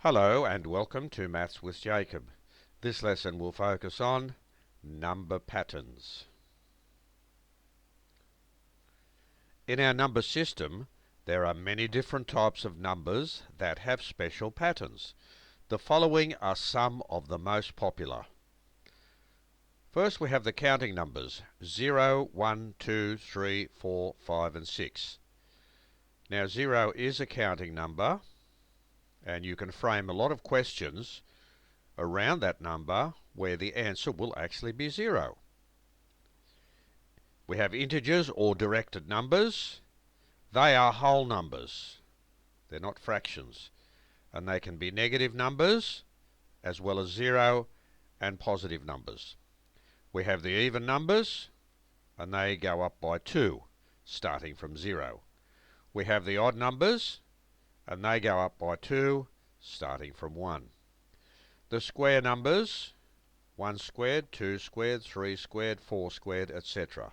Hello and welcome to Maths with Jacob. This lesson will focus on number patterns. In our number system, there are many different types of numbers that have special patterns. The following are some of the most popular. First we have the counting numbers 0, 1, 2, 3, 4, 5 and 6. Now 0 is a counting number, and you can frame a lot of questions around that number where the answer will actually be 0. We have integers or directed numbers. They are whole numbers. They're not fractions. And they can be negative numbers as well as 0 and positive numbers. We have the even numbers, and they go up by 2, starting from 0. We have the odd numbers, and they go up by 2, starting from 1. The square numbers, 1 squared, 2 squared, 3 squared, 4 squared, etc.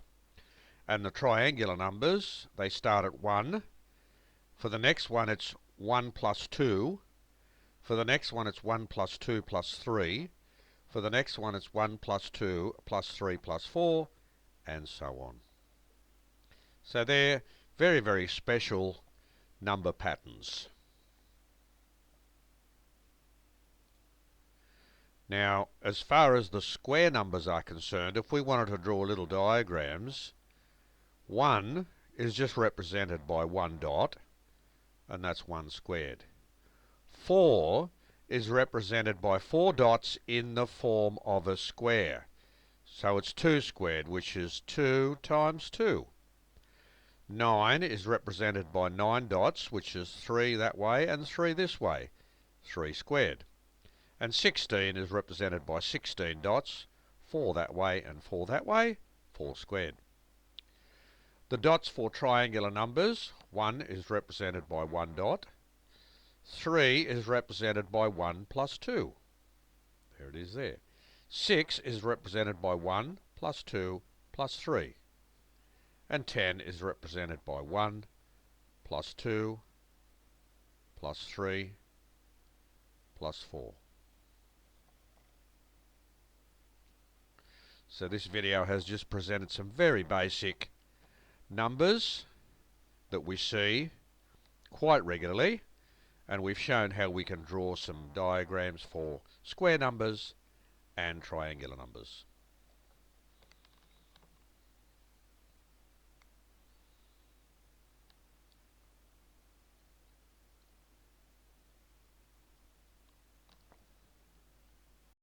And the triangular numbers, they start at 1. For the next one it's 1 plus 2. For the next one it's 1 plus 2 plus 3. For the next one it's 1 plus 2 plus 3 plus 4, and so on. So they're very, very special number patterns. Now, as far as the square numbers are concerned, if we wanted to draw little diagrams, 1 is just represented by 1 dot, and that's 1 squared. 4 is represented by 4 dots in the form of a square. So it's 2 squared, which is 2 times 2. 9 is represented by 9 dots, which is 3 that way and 3 this way, 3 squared. And 16 is represented by 16 dots, 4 that way and 4 that way, 4 squared. The dots for triangular numbers, 1 is represented by 1 dot. 3 is represented by 1 plus 2. There it is there. 6 is represented by 1 plus 2 plus 3. And 10 is represented by 1 plus 2 plus 3 plus 4. So this video has just presented some very basic numbers that we see quite regularly, and we've shown how we can draw some diagrams for square numbers and triangular numbers.